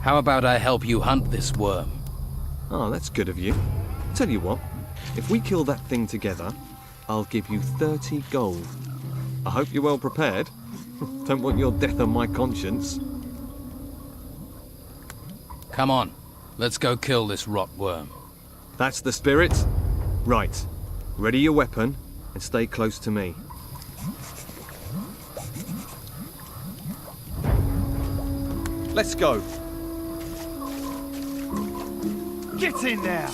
How about I help you hunt this worm? Oh, that's good of you. Tell you what, if we kill that thing together, I'll give you 30 gold. I hope you're well prepared. Don't want your death on my conscience. Come on, let's go kill this rot worm. That's the spirit? Right. Ready your weapon and stay close to me. Let's go. Get in there!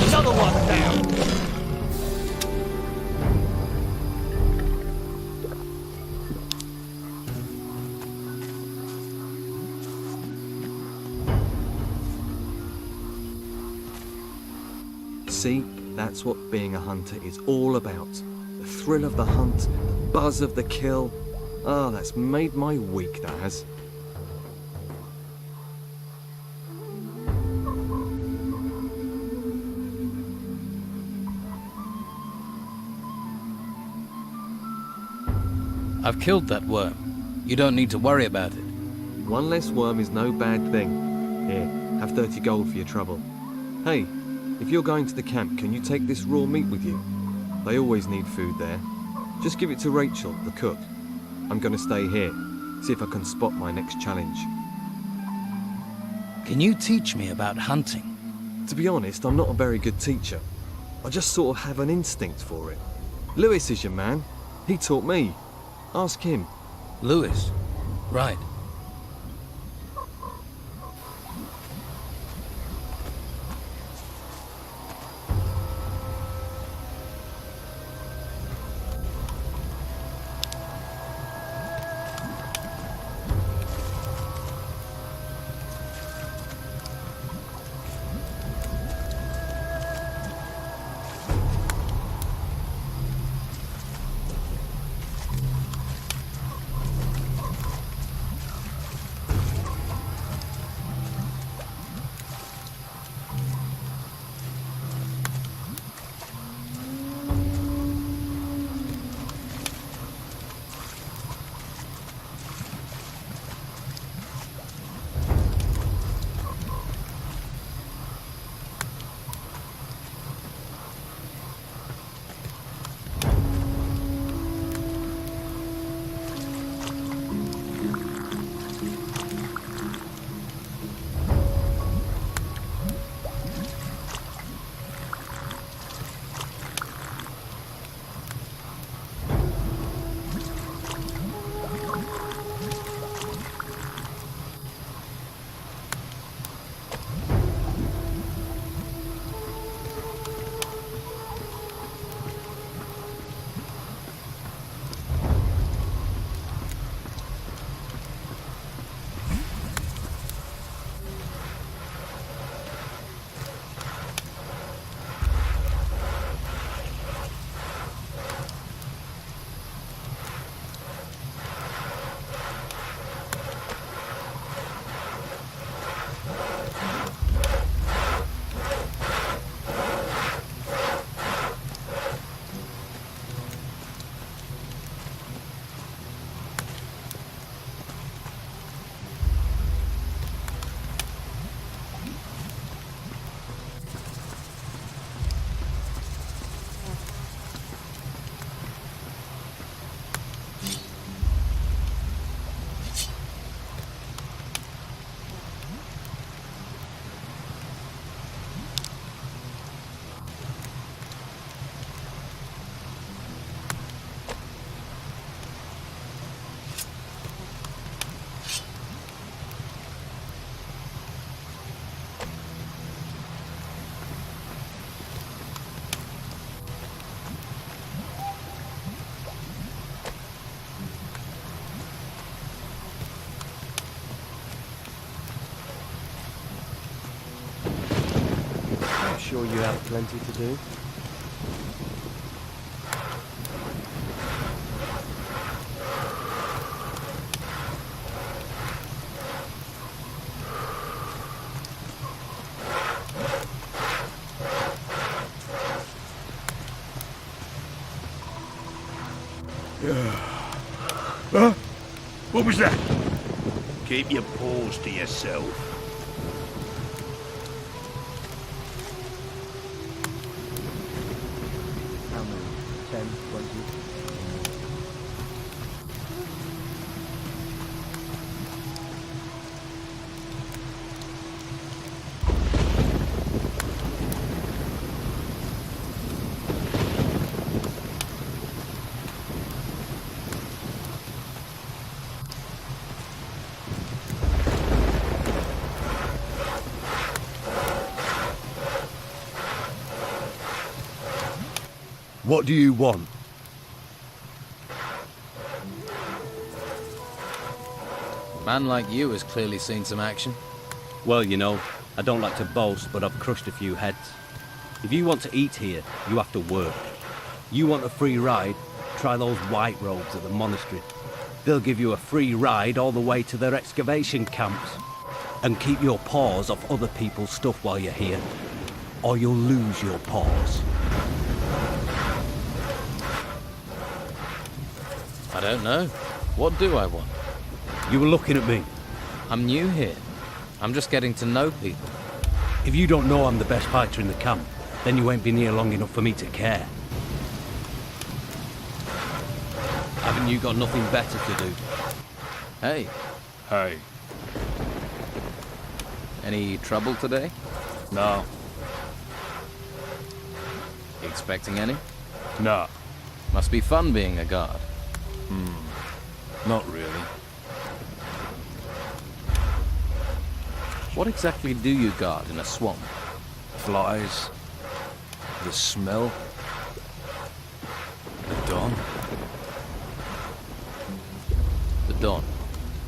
Another one down! See, that's what being a hunter is all about. The thrill of the hunt, the buzz of the kill. Ah, that's made my week, that has. I've killed that worm. You don't need to worry about it. One less worm is no bad thing. Here, have 30 gold for your trouble. Hey, if you're going to the camp, can you take this raw meat with you? They always need food there. Just give it to Rachel, the cook. I'm gonna stay here, see if I can spot my next challenge. Can you teach me about hunting? To be honest, I'm not a very good teacher. I just sort of have an instinct for it. Lewis is your man. He taught me. Ask him. Lewis. Right. sure you have plenty to do? What was that? Keep your paws to yourself. How many? 10, 20? What do you want? Man like you has clearly seen some action. Well, you know, I don't like to boast, but I've crushed a few heads. If you want to eat here, you have to work. You want a free ride? Try those white robes at the monastery. They'll give you a free ride all the way to their excavation camps. And keep your paws off other people's stuff while you're here, or you'll lose your paws. I don't know. What do I want? You were looking at me. I'm new here. I'm just getting to know people. If you don't know I'm the best fighter in the camp, then you ain't been here long enough for me to care. Haven't you got nothing better to do? Hey, Hey, any trouble today? no, You expecting any? no, Must be fun being a guard. not really. What exactly do you guard in a swamp? Flies, the smell, the dawn. The Don.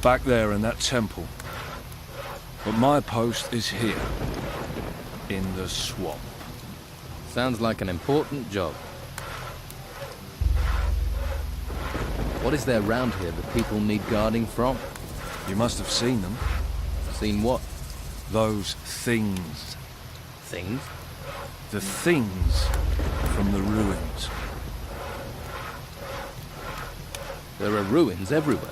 Back there in that temple. But my post is here, in the swamp. Sounds like an important job. What is there round here that people need guarding from? You must have seen them. Seen what? Those things. Things? The things from the ruins. There are ruins everywhere.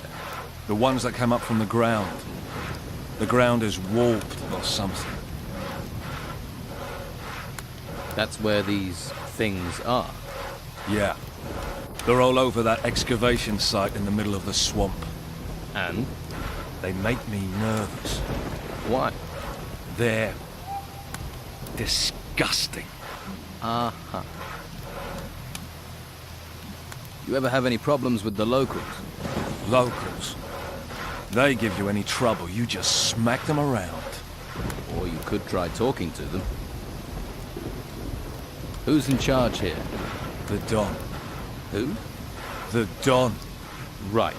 The ones that come up from the ground. The ground is warped or something. That's where these things are. Yeah. They're all over that excavation site in the middle of the swamp. And? They make me nervous. Why? They're disgusting. Uh-huh. You ever have any problems with the locals? Locals. They give you any trouble, you just smack them around. Or you could try talking to them. Who's in charge here? The Don. Who? The Don. Right.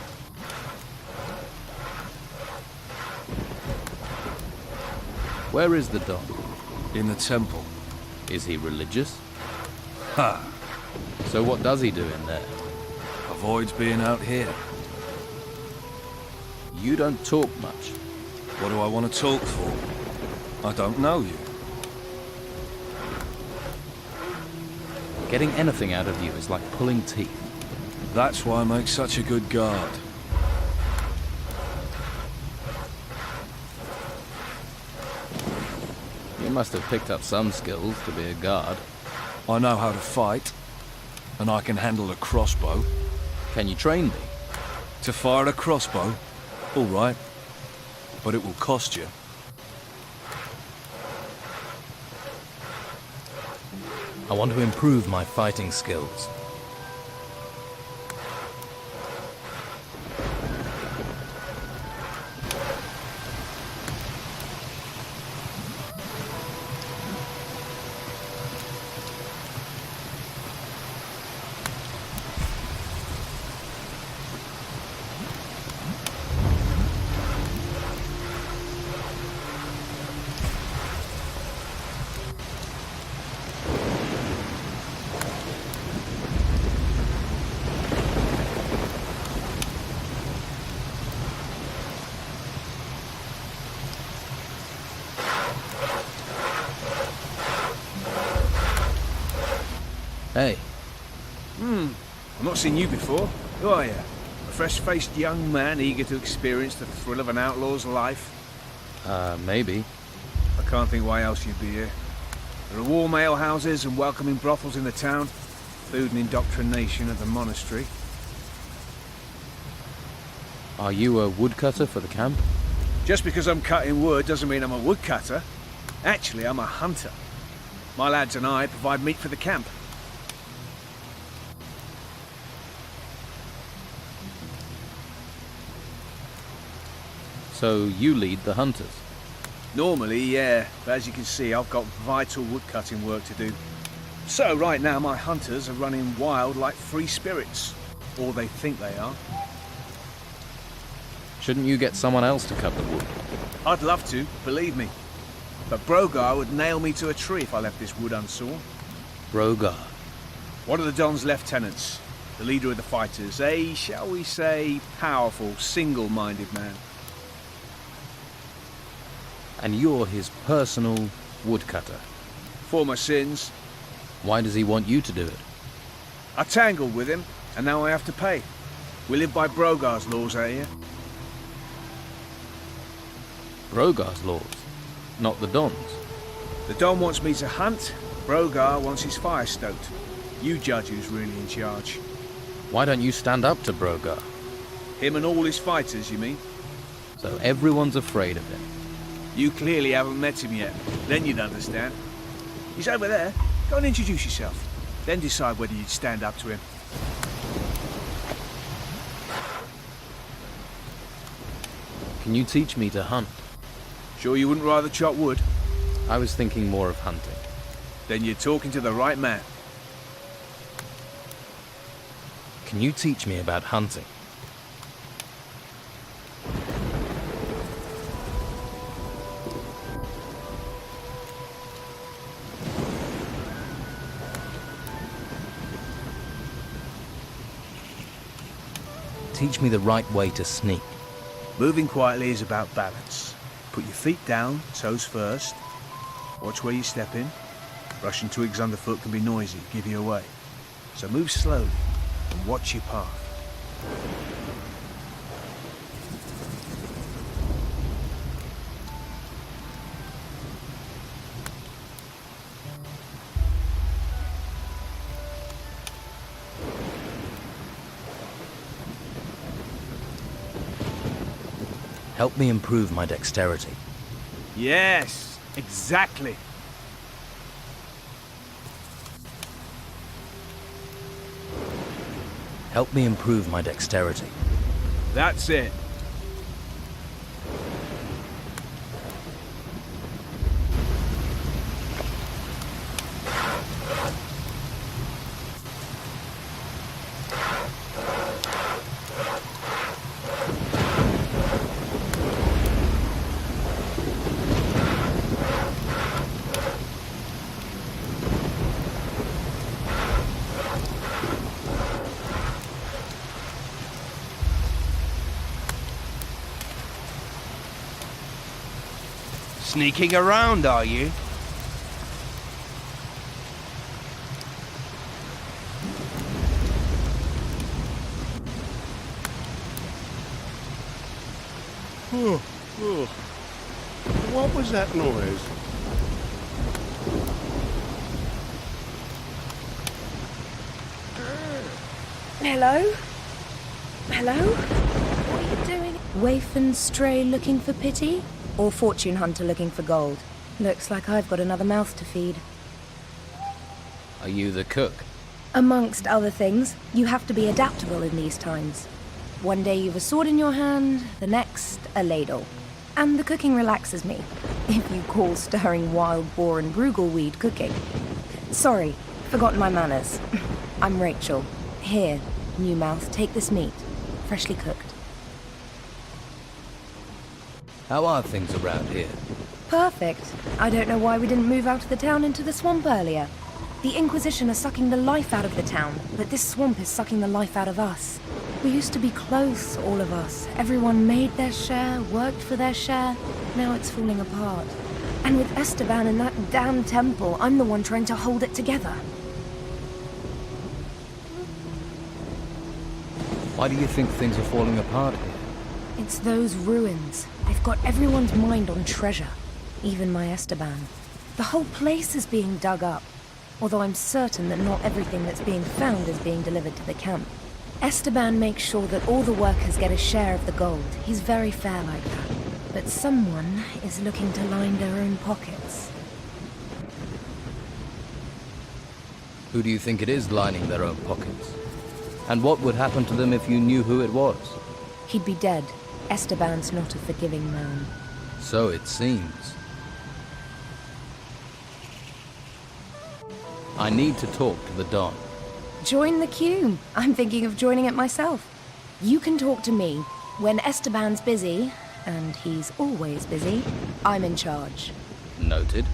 Where is the Don? In the temple. Is he religious? Ha! So what does he do in there? Avoids being out here. You don't talk much. What do I want to talk for? I don't know you. Getting anything out of you is like pulling teeth. That's why I make such a good guard. You must have picked up some skills to be a guard. I know how to fight, and I can handle a crossbow. Can you train me? To fire a crossbow? All right. But it will cost you. I want to improve my fighting skills. I've not seen you before. Who are you? A fresh-faced young man eager to experience the thrill of an outlaw's life? Maybe. I can't think why else you'd be here. There are warm alehouses and welcoming brothels in the town. Food and indoctrination at the monastery. Are you a woodcutter for the camp? Just because I'm cutting wood doesn't mean I'm a woodcutter. Actually, I'm a hunter. My lads and I provide meat for the camp. So you lead the hunters? Normally, yeah, but as you can see, I've got vital woodcutting work to do. So right now, my hunters are running wild like free spirits. Or they think they are. Shouldn't you get someone else to cut the wood? I'd love to, believe me. But Brogar would nail me to a tree if I left this wood unsawn. Brogar. One of the Don's lieutenants, the leader of the fighters, a, shall we say, powerful, single-minded man. And you're his personal woodcutter. For my sins, Why does he want you to do it? I tangled with him, and now I have to pay. We live by Brogar's laws out here. Brogar's laws, not the Don's. The Don wants me to hunt, Brogar wants his fire stoked. You judge who's really in charge. Why don't you stand up to Brogar? Him and all his fighters, you mean? So everyone's afraid of him. You clearly haven't met him yet. Then you'd understand. He's over there. Go and introduce yourself. Then decide whether you'd stand up to him. Can you teach me to hunt? Sure you wouldn't rather chop wood? I was thinking more of hunting. Then you're talking to the right man. Can you teach me about hunting? Teach me the right way to sneak. Moving quietly is about balance. Put your feet down, toes first. Watch where you step in. Brushing twigs underfoot can be noisy, give you away. So move slowly and watch your path. Help me improve my dexterity. Yes, exactly. Help me improve my dexterity. That's it. Sneaking around, are you? What was that noise? Hello? Hello? What are you doing? Waif and stray looking for pity? Or fortune hunter looking for gold? Looks like I've got another mouth to feed. Are you the cook? Amongst other things, you have to be adaptable in these times. One day you've a sword in your hand, the next, a ladle. And the cooking relaxes me, if you call stirring wild boar and brugelweed cooking. Sorry, forgotten my manners. I'm Rachel. Here, new mouth, take this meat, freshly cooked. How are things around here? Perfect. I don't know why we didn't move out of the town into the swamp earlier. The Inquisition are sucking the life out of the town, but this swamp is sucking the life out of us. We used to be close, all of us. Everyone made their share, worked for their share. Now it's falling apart. And with Esteban in that damn temple, I'm the one trying to hold it together. Why do you think things are falling apart here? It's those ruins. They've got everyone's mind on treasure. Even my Esteban. The whole place is being dug up. Although I'm certain that not everything that's being found is being delivered to the camp. Esteban makes sure that all the workers get a share of the gold. He's very fair like that. But someone is looking to line their own pockets. Who do you think it is lining their own pockets? And what would happen to them if you knew who it was? He'd be dead. Esteban's not a forgiving man. So it seems. I need to talk to the Don. Join the queue. I'm thinking of joining it myself. You can talk to me. When Esteban's busy, and he's always busy, I'm in charge. Noted.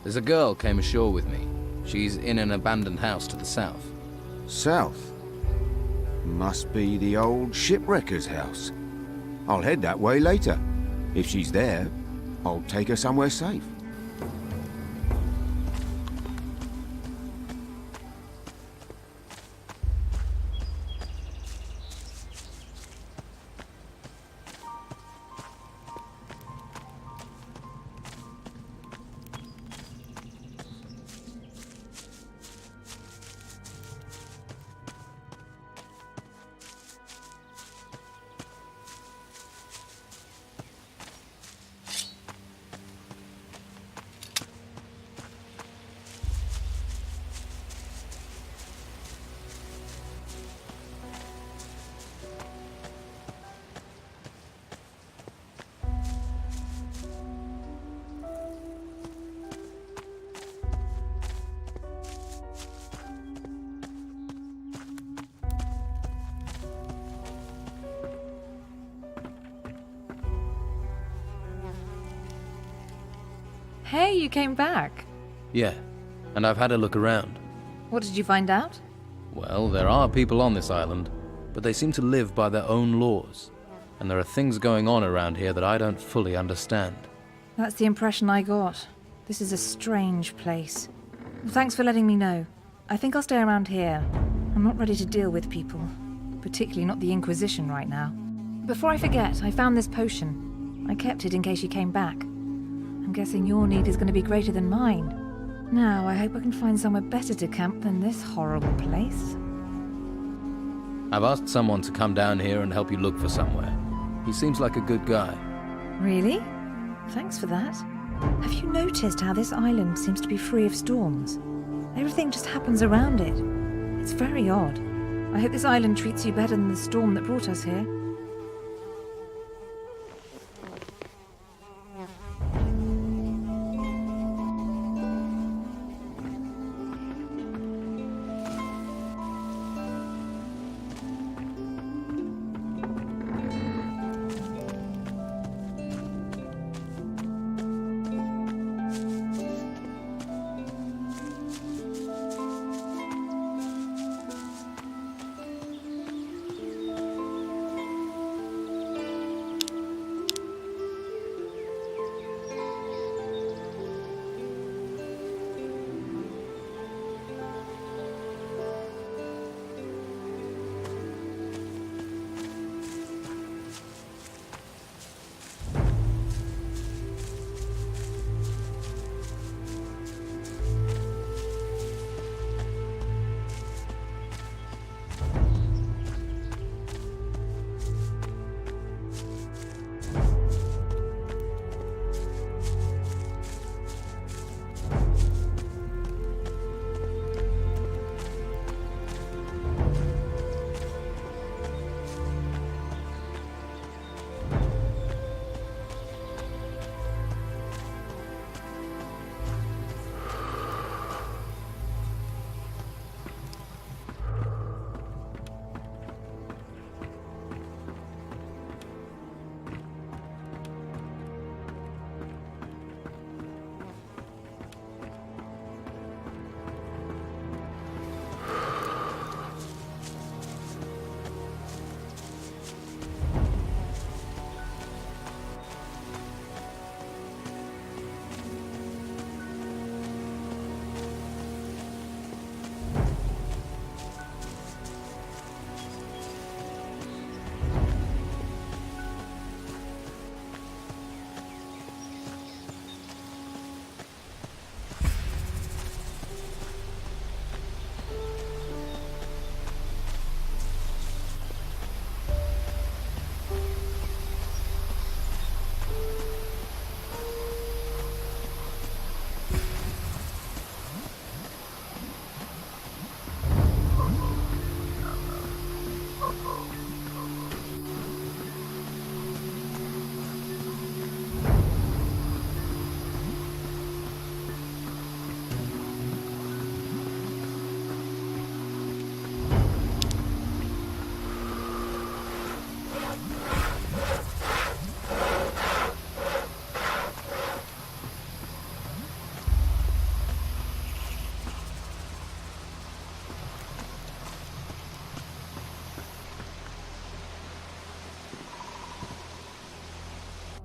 There's a girl came ashore with me. She's in an abandoned house to the south. South? Must be the old shipwrecker's house. I'll head that way later. If she's there, I'll take her somewhere safe. Hey, you came back. Yeah, and I've had a look around. What did you find out? Well, there are people on this island, but they seem to live by their own laws. And there are things going on around here that I don't fully understand. That's the impression I got. This is a strange place. Well, thanks for letting me know. I think I'll stay around here. I'm not ready to deal with people, particularly not the Inquisition right now. Before I forget, I found this potion. I kept it in case you came back. I'm guessing your need is going to be greater than mine. Now, I hope I can find somewhere better to camp than this horrible place. I've asked someone to come down here and help you look for somewhere. He seems like a good guy. Really? Thanks for that. Have you noticed how this island seems to be free of storms? Everything just happens around it. It's very odd. I hope this island treats you better than the storm that brought us here.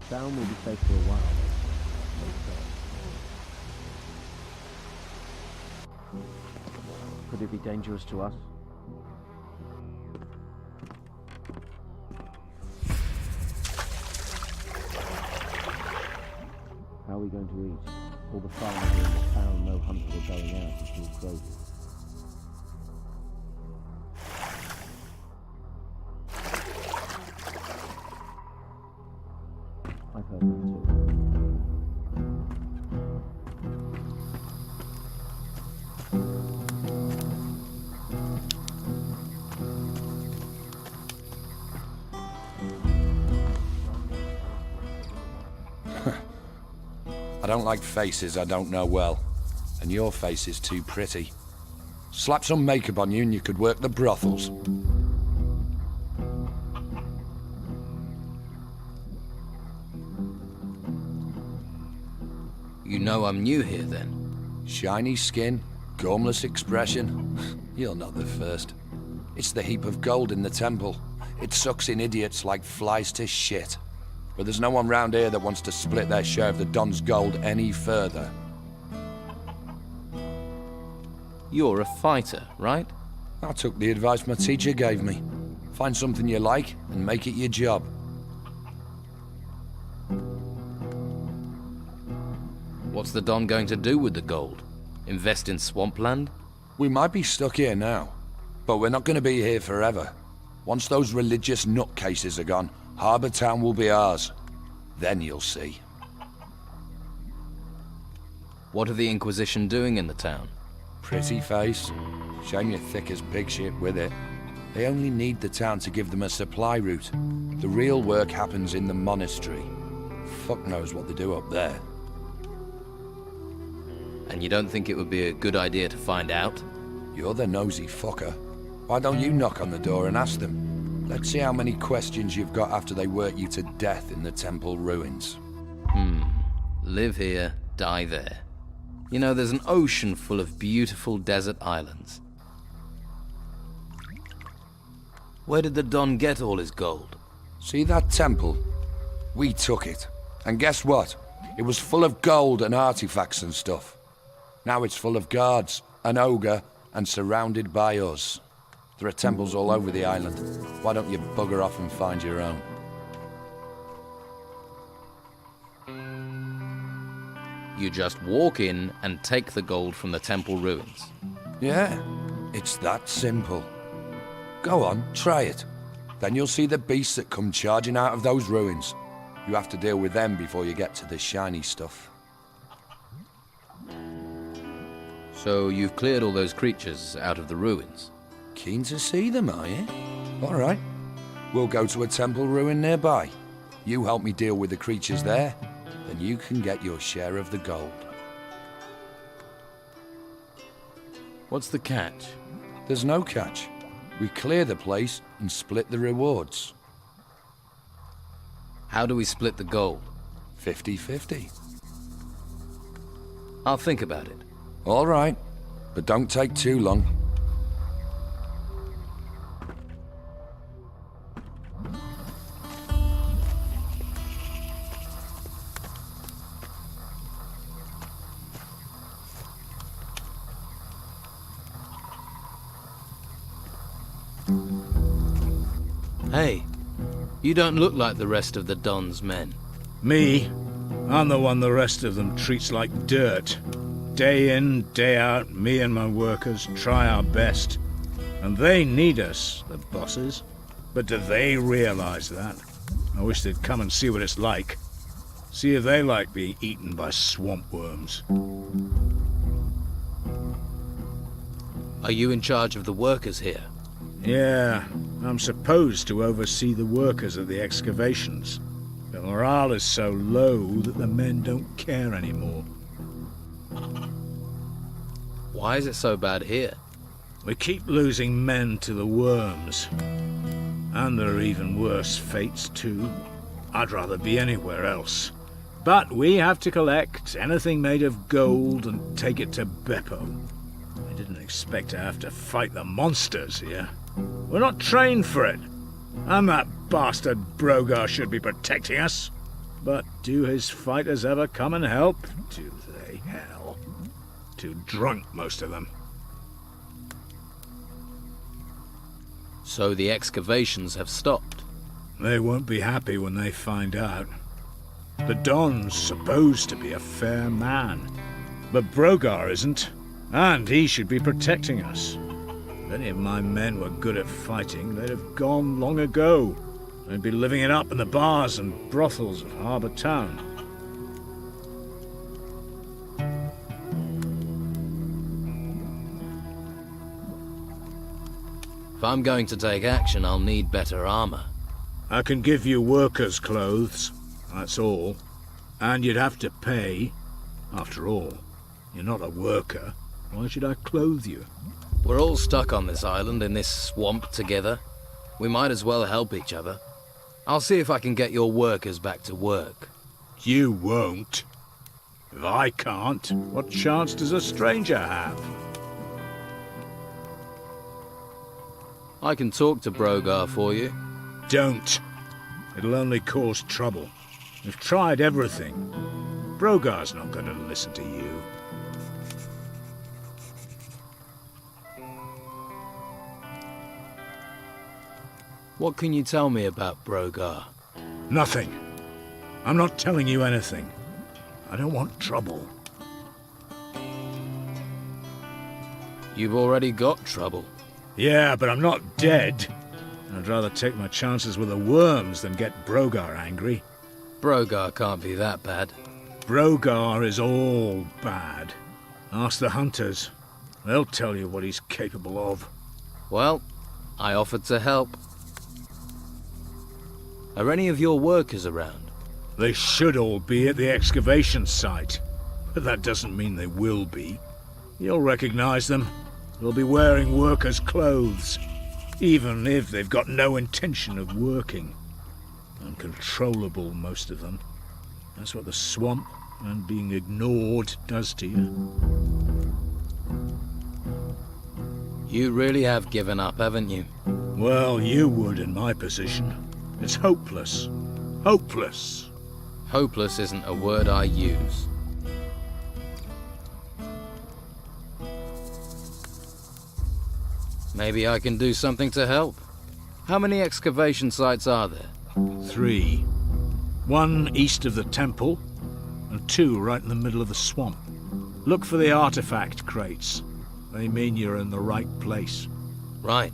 Down will be safe for a while. Could it be dangerous to us? How are we going to eat? All the farmers are in the town, no hunters are going out, it's all closed. I've heard them too. I don't like faces I don't know well, and your face is too pretty. Slap some makeup on you and you could work the brothels. You know I'm new here, then? Shiny skin, gormless expression. You're not the first. It's the heap of gold in the temple. It sucks in idiots like flies to shit. But there's no one round here that wants to split their share of the Don's gold any further. You're a fighter, right? I took the advice my teacher gave me. Find something you like and make it your job. What's the Don going to do with the gold? Invest in swampland? We might be stuck here now, but we're not going to be here forever. Once those religious nutcases are gone, Harbour Town will be ours. Then you'll see. What are the Inquisition doing in the town? Pretty face. Shame you're thick as pig shit with it. They only need the town to give them a supply route. The real work happens in the monastery. Fuck knows what they do up there. And you don't think it would be a good idea to find out? You're the nosy fucker. Why don't you knock on the door and ask them? Let's see how many questions you've got after they work you to death in the temple ruins. Live here, die there. You know, there's an ocean full of beautiful desert islands. Where did the Don get all his gold? See that temple? We took it. And guess what? It was full of gold and artifacts and stuff. Now it's full of guards, an ogre, and surrounded by us. There are temples all over the island. Why don't you bugger off and find your own? You just walk in and take the gold from the temple ruins. Yeah, it's that simple. Go on, try it. Then you'll see the beasts that come charging out of those ruins. You have to deal with them before you get to the shiny stuff. So you've cleared all those creatures out of the ruins? Keen to see them, are you? All right. We'll go to a temple ruin nearby. You help me deal with the creatures there, then you can get your share of the gold. What's the catch? There's no catch. We clear the place and split the rewards. How do we split the gold? 50-50. I'll think about it. All right, but don't take too long. Hey, you don't look like the rest of the Don's men. Me? I'm the one the rest of them treats like dirt. Day in, day out, me and my workers try our best. And they need us, the bosses. But do they realize that? I wish they'd come and see what it's like. See if they like being eaten by swamp worms. Are you in charge of the workers here? Yeah, I'm supposed to oversee the workers at the excavations. But morale is so low that the men don't care anymore. Why is it so bad here? We keep losing men to the worms. And there are even worse fates, too. I'd rather be anywhere else. But we have to collect anything made of gold and take it to Beppo. I didn't expect to have to fight the monsters here. We're not trained for it. And that bastard Brogar should be protecting us. But do his fighters ever come and help? Do they, hell? Too drunk, most of them. So the excavations have stopped? They won't be happy when they find out. The Don's supposed to be a fair man. But Brogar isn't. And he should be protecting us. If any of my men were good at fighting, they'd have gone long ago. They'd be living it up in the bars and brothels of Harbour Town. If I'm going to take action, I'll need better armor. I can give you workers' clothes, that's all. And you'd have to pay. After all, you're not a worker. Why should I clothe you? We're all stuck on this island in this swamp together. We might as well help each other. I'll see if I can get your workers back to work. You won't. If I can't, what chance does a stranger have? I can talk to Brogar for you. Don't. It'll only cause trouble. We've tried everything. Brogar's not going to listen to you. What can you tell me about Brogar? Nothing. I'm not telling you anything. I don't want trouble. You've already got trouble. Yeah, but I'm not dead. I'd rather take my chances with the worms than get Brogar angry. Brogar can't be that bad. Brogar is all bad. Ask the hunters. They'll tell you what he's capable of. Well, I offered to help. Are any of your workers around? They should all be at the excavation site. But that doesn't mean they will be. You'll recognize them. They'll be wearing workers' clothes, even if they've got no intention of working. Uncontrollable, most of them. That's what the swamp and being ignored does to you. You really have given up, haven't you? Well, you would in my position. It's hopeless. Hopeless. Hopeless isn't a word I use. Maybe I can do something to help. How many excavation sites are there? 3. 1 east of the temple, and 2 right in the middle of the swamp. Look for the artifact crates. They mean you're in the right place. Right.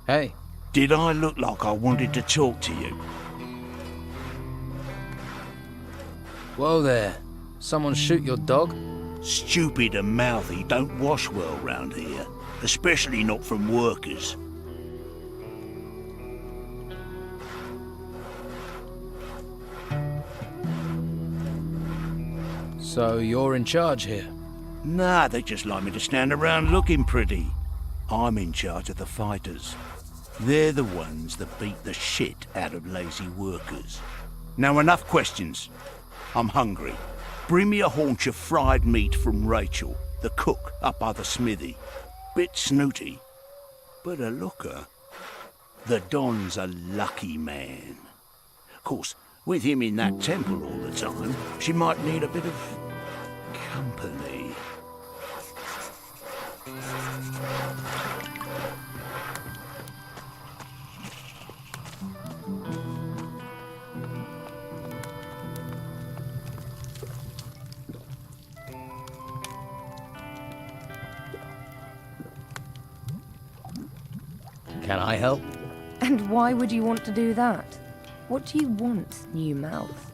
Hey. Did I look like I wanted to talk to you? Whoa there. Someone shoot your dog? Stupid and mouthy don't wash well round here, especially not from workers. So you're in charge here? Nah, they just like me to stand around looking pretty. I'm in charge of the fighters. They're the ones that beat the shit out of lazy workers. Now enough questions. I'm hungry. Bring me a haunch of fried meat from Rachel, the cook up by the smithy. Bit snooty, but a looker. The Don's a lucky man. Of course, with him in that temple all the time, she might need a bit of company. Can I help? And why would you want to do that? What do you want, new mouth?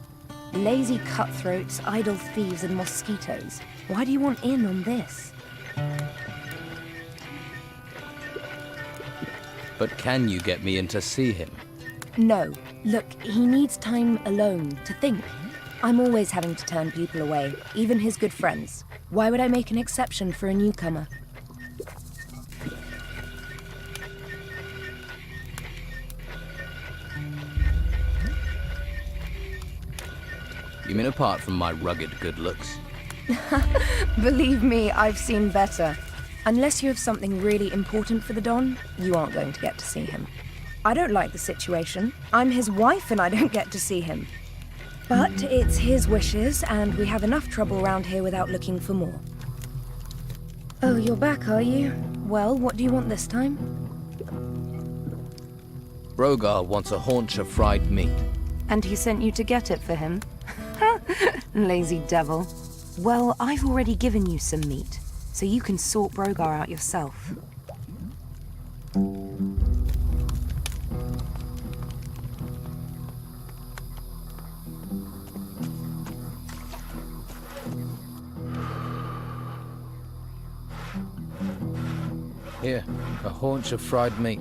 Lazy cutthroats, idle thieves, and mosquitoes. Why do you want in on this? But can you get me in to see him? No. Look, he needs time alone to think. I'm always having to turn people away, even his good friends. Why would I make an exception for a newcomer? You mean apart from my rugged good looks? Believe me, I've seen better. Unless you have something really important for the Don, you aren't going to get to see him. I don't like the situation. I'm his wife and I don't get to see him. But it's his wishes, and we have enough trouble around here without looking for more. Oh, you're back, are you? Well, what do you want this time? Brogar wants a haunch of fried meat. And he sent you to get it for him? Lazy devil. Well, I've already given you some meat, so you can sort Brogar out yourself. Here, a haunch of fried meat.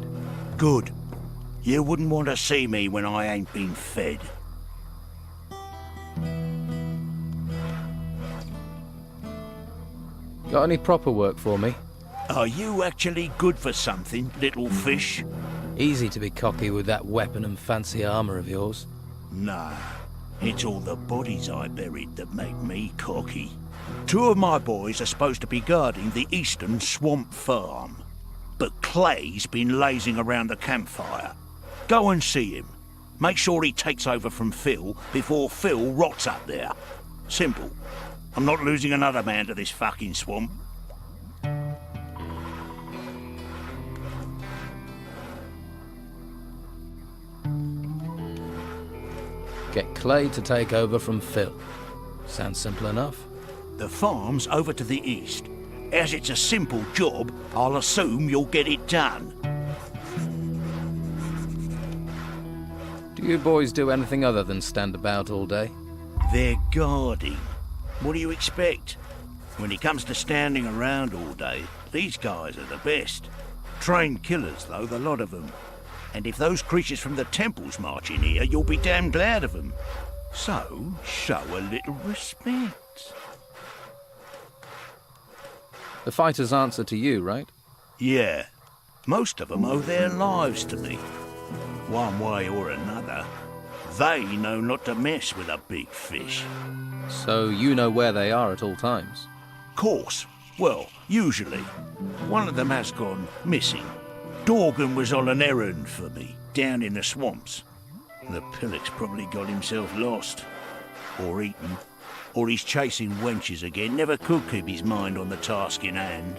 Good. You wouldn't want to see me when I ain't been fed. Got any proper work for me? Are you actually good for something, little fish? Easy to be cocky with that weapon and fancy armor of yours. Nah, it's all the bodies I buried that make me cocky. 2 of my boys are supposed to be guarding the eastern swamp farm. But Clay's been lazing around the campfire. Go and see him. Make sure he takes over from Phil before Phil rots up there. Simple. I'm not losing another man to this fucking swamp. Get Clay to take over from Phil. Sounds simple enough. The farm's over to the east. As it's a simple job, I'll assume you'll get it done. Do you boys do anything other than stand about all day? They're guarding. What do you expect? When it comes to standing around all day, these guys are the best. Trained killers, though, the lot of them. And if those creatures from the temples march in here, you'll be damn glad of them. So, show a little respect. The fighters answer to you, right? Yeah. Most of them owe their lives to me. One way or another. They know not to mess with a big fish. So you know where they are at all times? Course. Well, usually. One of them has gone missing. Dorgan was on an errand for me, down in the swamps. The pillock's probably got himself lost. Or eaten. Or he's chasing wenches again, never could keep his mind on the task in hand.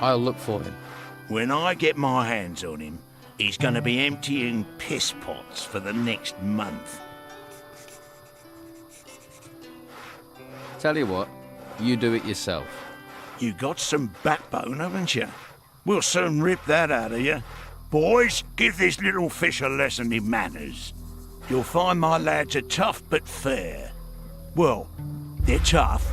I'll look for him. When I get my hands on him, he's gonna be emptying piss pots for the next month. Tell you what, you do it yourself. You got some backbone, haven't you? We'll soon rip that out of you. Boys, give this little fish a lesson in manners. You'll find my lads are tough but fair. Well, they're tough.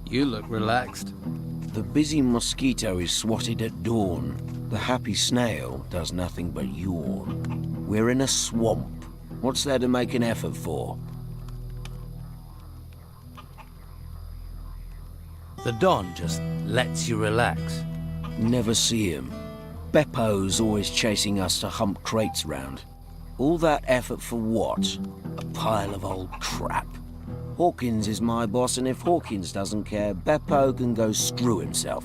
You look relaxed. The busy mosquito is swatted at dawn. The happy snail does nothing but yawn. We're in a swamp. What's there to make an effort for? The Don just lets you relax. Never see him. Beppo's always chasing us to hump crates round. All that effort for what? A pile of old crap. Hawkins is my boss, and if Hawkins doesn't care, Beppo can go screw himself.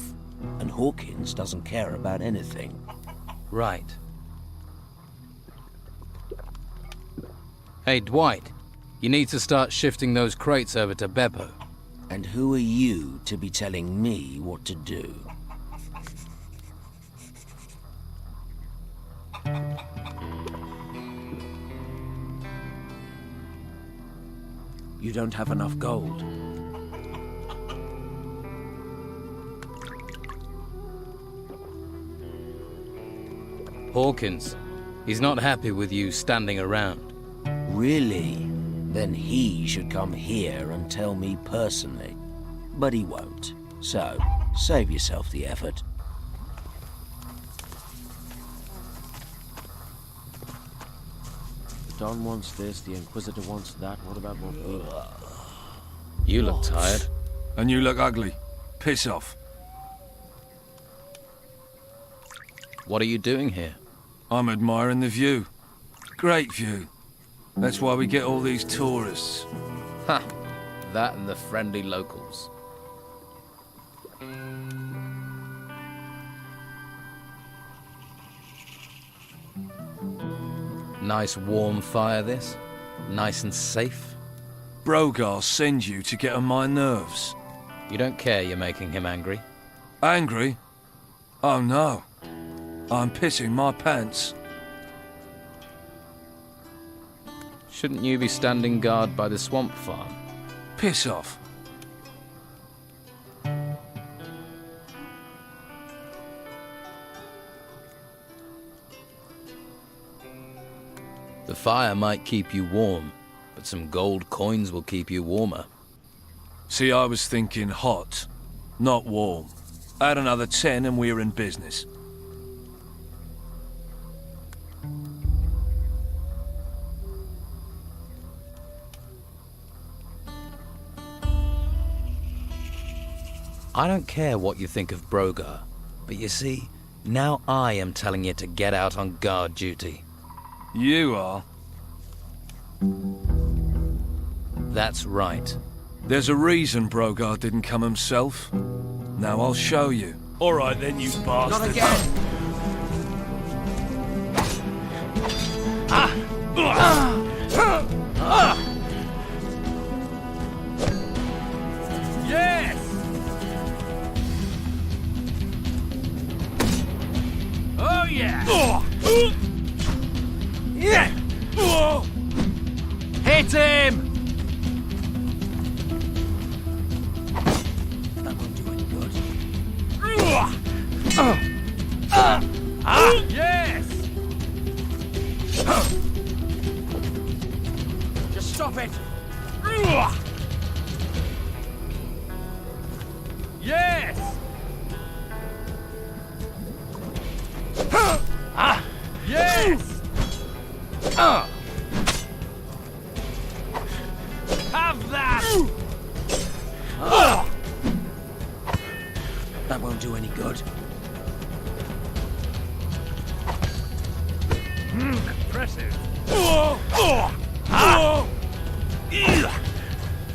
And Hawkins doesn't care about anything. Right. Hey, Dwight. You need to start shifting those crates over to Beppo. And who are you to be telling me what to do? You don't have enough gold. Hawkins. He's not happy with you standing around. Really? Then he should come here and tell me personally. But he won't. So, save yourself the effort. Don wants this, the Inquisitor wants that. What about more food? You look tired. And you look ugly. Piss off. What are you doing here? I'm admiring the view. Great view. That's why we get all these tourists. Ha! That and the friendly locals. Nice warm fire, this. Nice and safe. Brogar sends you to get on my nerves. You don't care you're making him angry? Angry? Oh no. I'm pissing my pants. Shouldn't you be standing guard by the swamp farm? Piss off. The fire might keep you warm, but some gold coins will keep you warmer. See, I was thinking hot, not warm. Add another 10 and we're in business. I don't care what you think of Brogar, but you see, now I am telling you to get out on guard duty. You are? That's right. There's a reason Brogar didn't come himself. Now I'll show you. All right then, you bastard. Not again! Yes! Oh yeah! Yeah! Hit him! That won't do any good. Yes! Just stop it! Yes! Yes! Have that! That won't do any good. Impressive.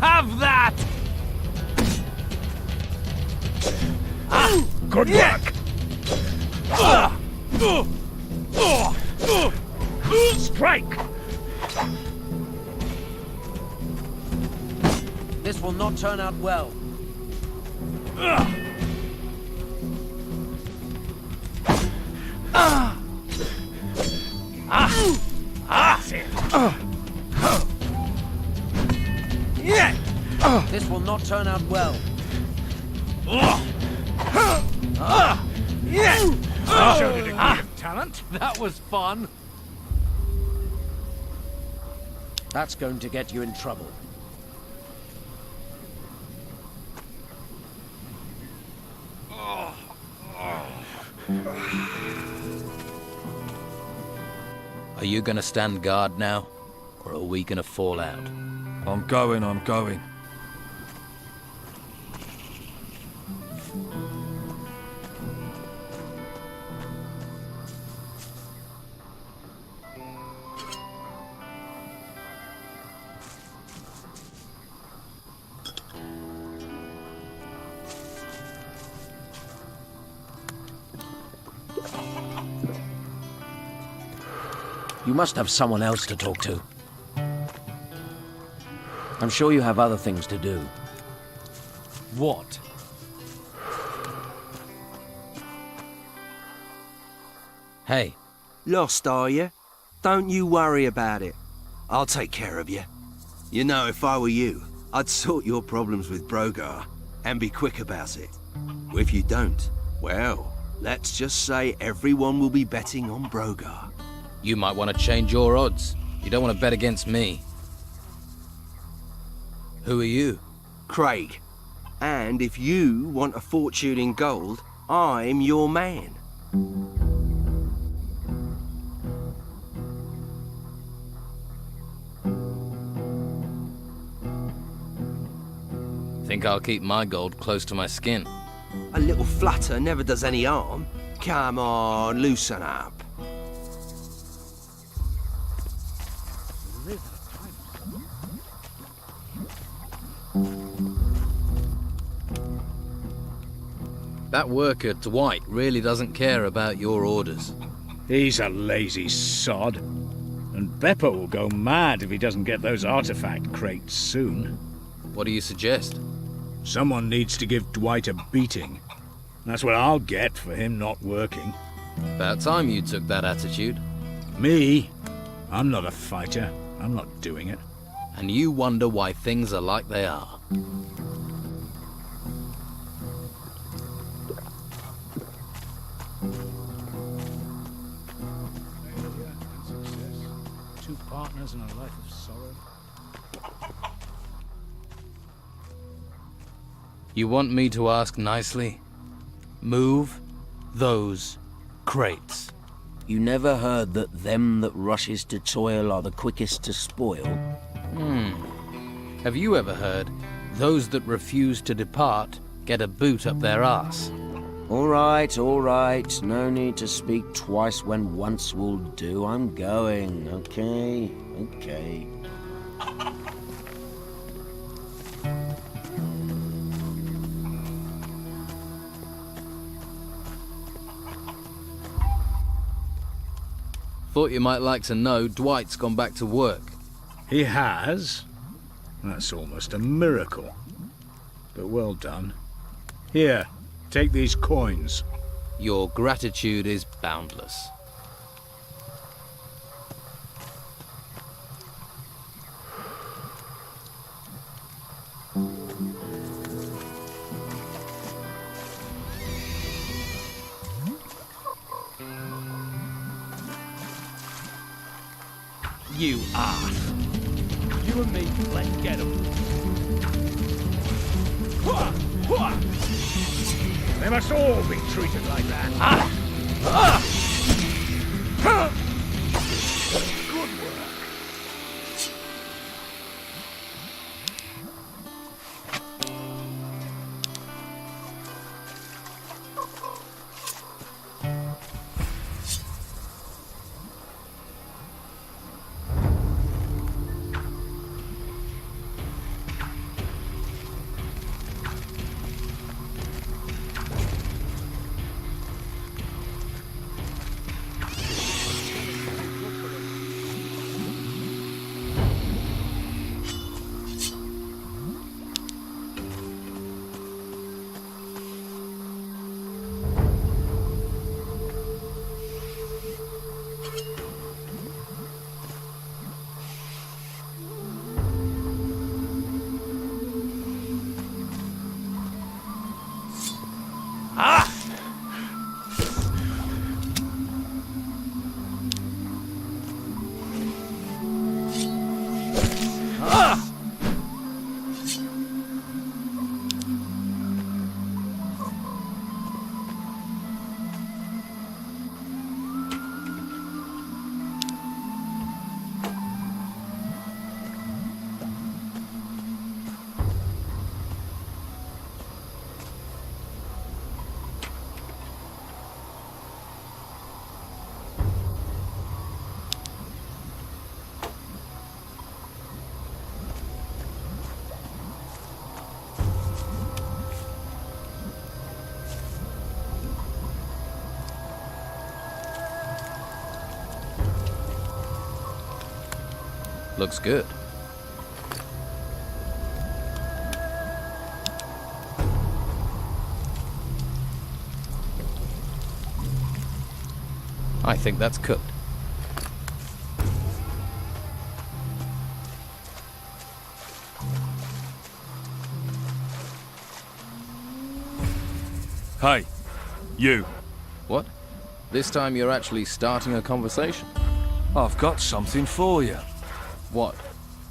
Have that! Good work! Strike! This will not turn out well. This will not turn out well. Showed a degree of talent. That was fun. That's going to get you in trouble. Are you gonna stand guard now, or are we gonna fall out? I'm going. You must have someone else to talk to. I'm sure you have other things to do. What? Hey, Lost, are you? Don't you worry about it. I'll take care of you. You know, if I were you, I'd sort your problems with Brogar and be quick about it. If you don't, well, let's just say everyone will be betting on Brogar. you might want to change your odds. You don't want to bet against me. Who are you? Craig. And if you want a fortune in gold, I'm your man. Think I'll keep my gold close to my skin. A little flutter never does any harm. Come on, loosen up. That worker, Dwight, really doesn't care about your orders. He's a lazy sod. And Beppo will go mad if he doesn't get those artifact crates soon. What do you suggest? Someone needs to give Dwight a beating. That's what I'll get for him not working. About time you took that attitude. Me? I'm not a fighter. I'm not doing it. And you wonder why things are like they are. Two partners in a life of sorrow. You want me to ask nicely? Move those crates. You never heard that them that rushes to toil are the quickest to spoil? Have you ever heard those that refuse to depart get a boot up their arse? All right, all right. No need to speak twice when once will do. I'm going, okay? Okay. Thought you might like to know Dwight's gone back to work. He has? That's almost a miracle. But well done. Here, take these coins. Your gratitude is boundless. You arse. You and me, let's get him. They must all be treated like that. Good work. Looks good. I think that's cooked. Hey, you. What? This time you're actually starting a conversation? I've got something for you. What?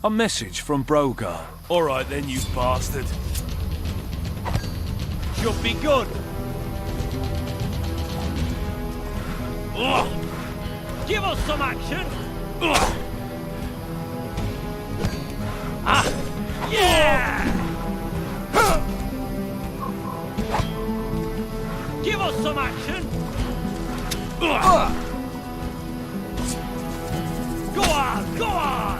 A message from Brogar. All right then, you bastard. Should be good. Give us some action. Yeah! some action? Go on, go on!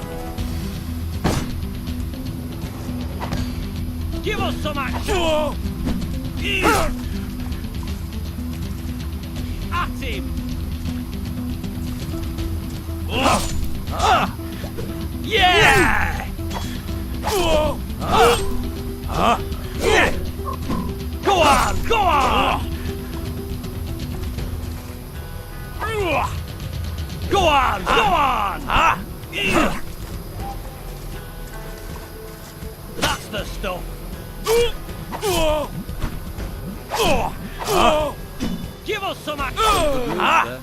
Give us some action! At him! Yeah! Go on, go on! Go on, go on! That's the stuff! Give us some action!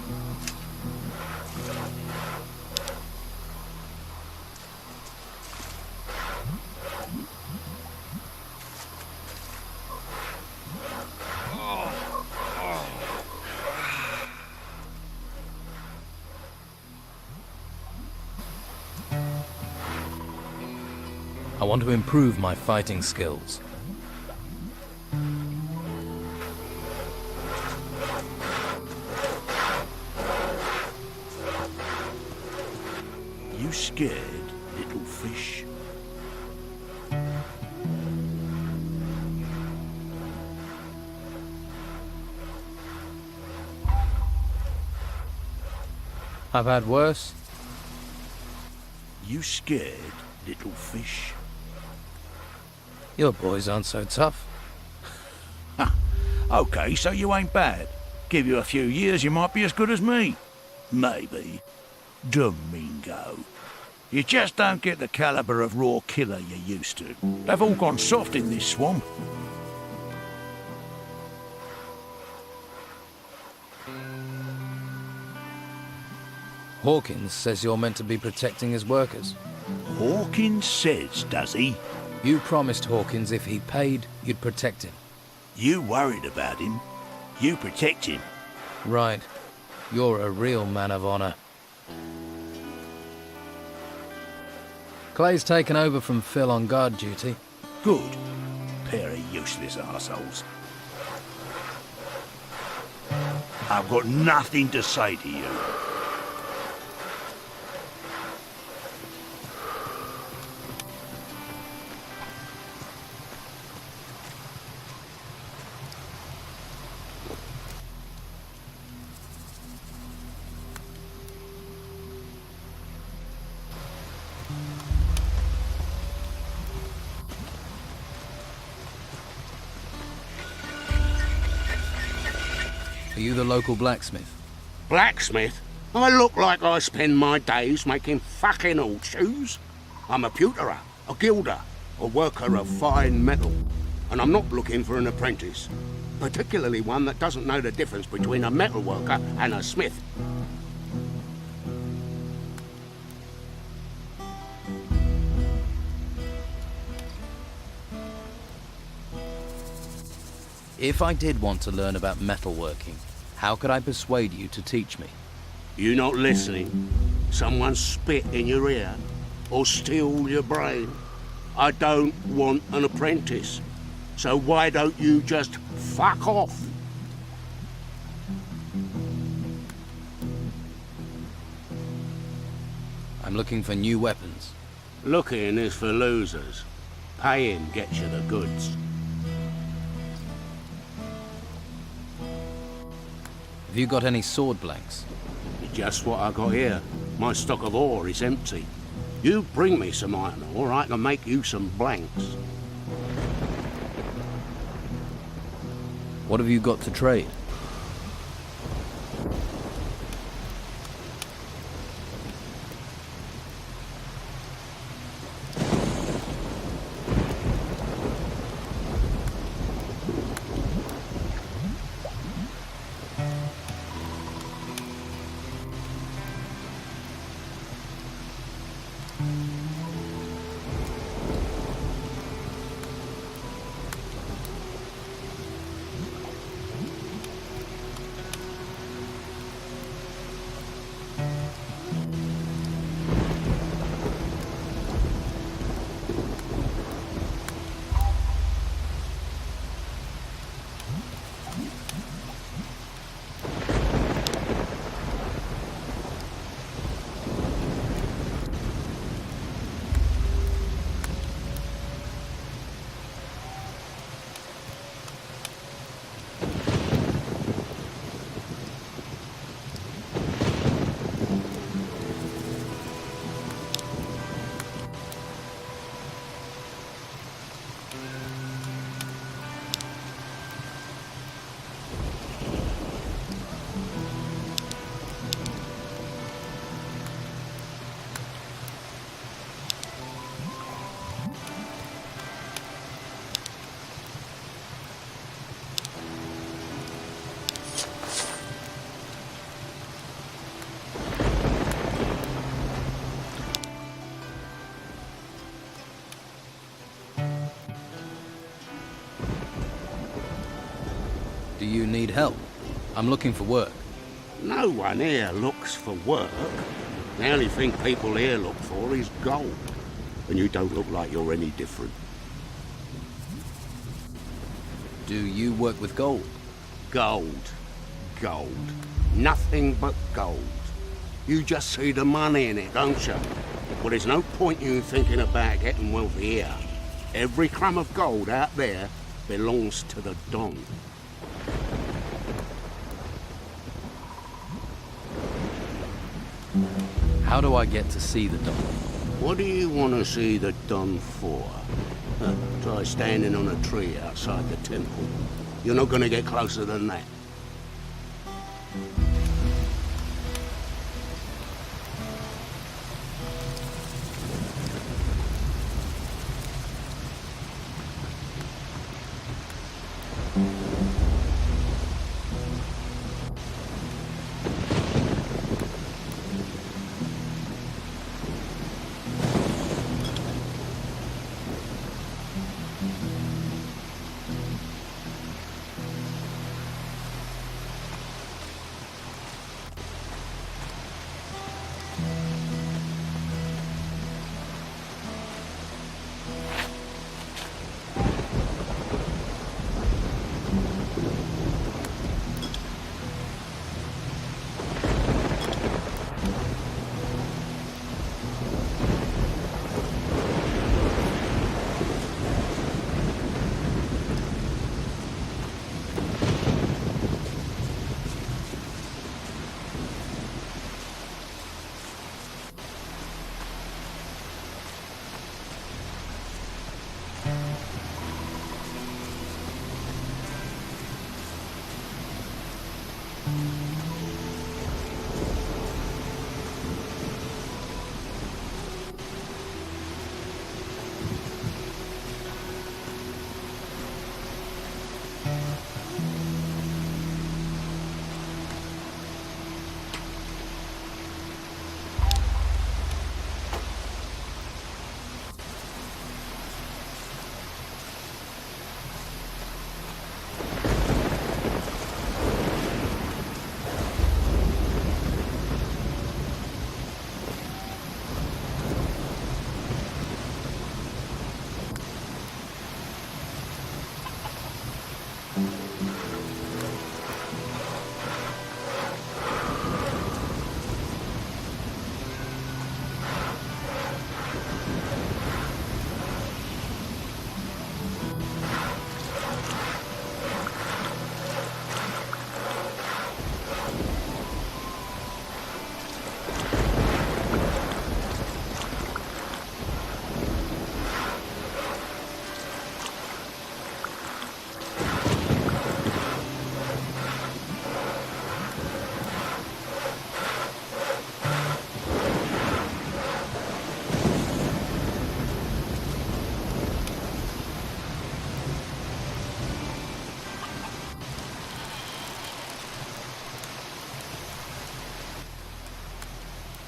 I want to improve my fighting skills. You scared, little fish? I've had worse. You scared, little fish? Your boys aren't so tough. Okay, so you ain't bad. Give you a few years, you might be as good as me. Maybe. Domingo. You just don't get the caliber of raw killer you used to. They've all gone soft in this swamp. Hawkins says you're meant to be protecting his workers. Hawkins says, does he? You promised Hawkins if he paid, you'd protect him. You worried about him. You protect him. Right. You're a real man of honor. Clay's taken over from Phil on guard duty. Good. Pair of useless arseholes. I've got nothing to say to you. Are you the local blacksmith? Blacksmith? I look like I spend my days making fucking horseshoes. I'm a pewterer, a gilder, a worker of fine metal. And I'm not looking for an apprentice. Particularly one that doesn't know the difference between a metal worker and a smith. If I did want to learn about metalworking, how could I persuade you to teach me? You not listening? Someone spit in your ear? Or steal your brain? I don't want an apprentice. So why don't you just fuck off? I'm looking for new weapons. Looking is for losers. Paying gets you the goods. Have you got any sword blanks? Just what I got here. My stock of ore is empty. You bring me some iron ore, I can make you some blanks. What have you got to trade? Do you need help? I'm looking for work. No one here looks for work. The only thing people here look for is gold. And you don't look like you're any different. Do you work with gold? Gold. Gold. Nothing but gold. You just see the money in it, don't you? Well, there's no point you thinking about getting wealthy here. Every crumb of gold out there belongs to the Don. How do I get to see the Don? What do you want to see the Don for? Try standing on a tree outside the temple. You're not going to get closer than that.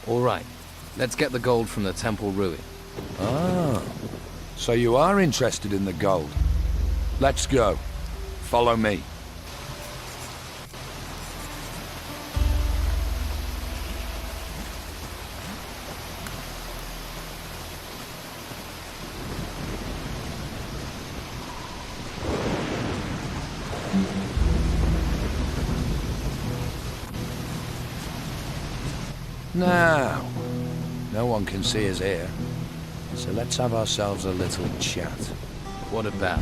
All right, let's get the gold from the temple ruin. Ah, so you are interested in the gold. Let's go. Follow me. Now, no one can see us here, so let's have ourselves a little chat. What about?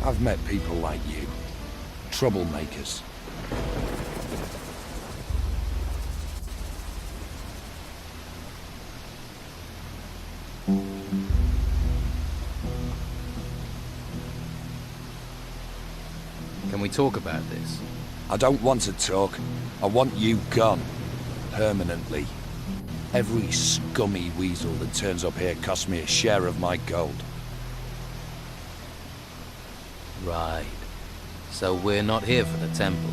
I've met people like you, troublemakers. Can we talk about this? I don't want to talk. I want you gone. Permanently. Every scummy weasel that turns up here costs me a share of my gold. Right. So we're not here for the temple.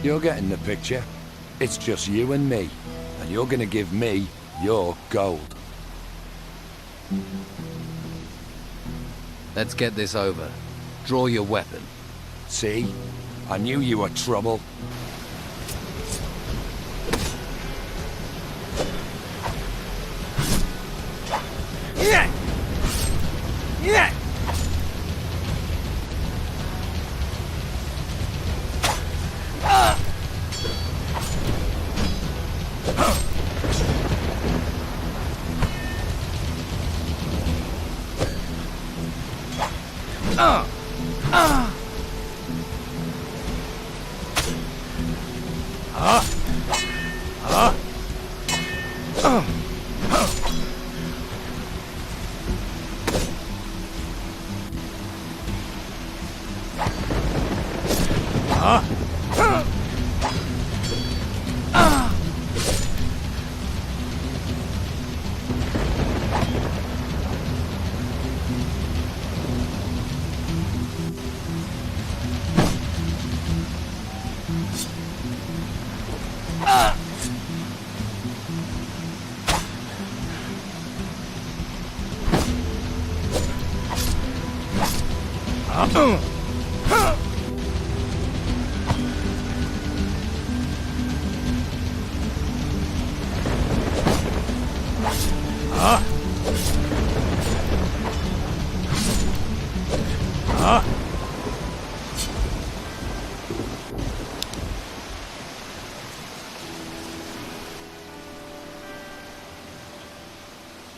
You're getting the picture. It's just you and me. And you're gonna give me your gold. Let's get this over. Draw your weapon. See? I knew you were trouble. Yeah! Yeah!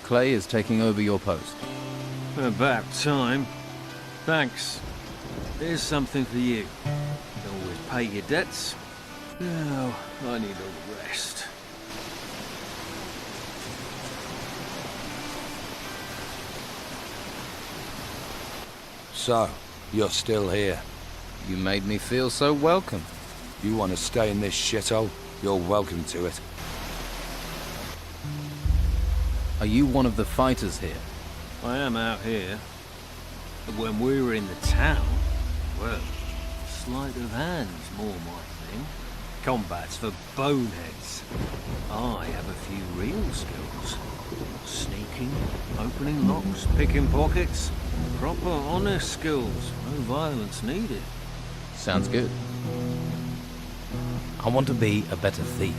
Clay is taking over your post. About time. Thanks. Here's something for you. Always pay your debts. Now, I need a rest. So, you're still here. You made me feel so welcome. You want to stay in this shithole? You're welcome to it. Are you one of the fighters here? I am out here. But when we were in the town, well, sleight of hand's more my thing. Combat's for boneheads. I have a few real skills. Sneaking, opening locks, picking pockets. Proper, honest skills. No violence needed. Sounds good. I want to be a better thief.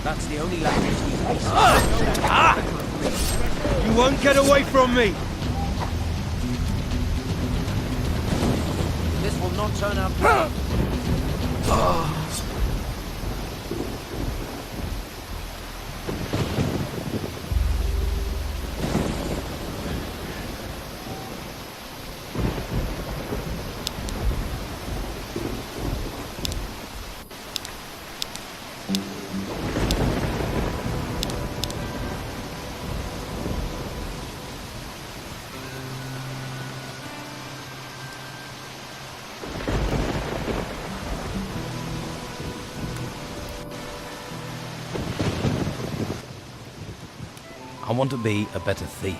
That's the only language we speak. You won't get away from me! This will not turn out well. I want to be a better thief.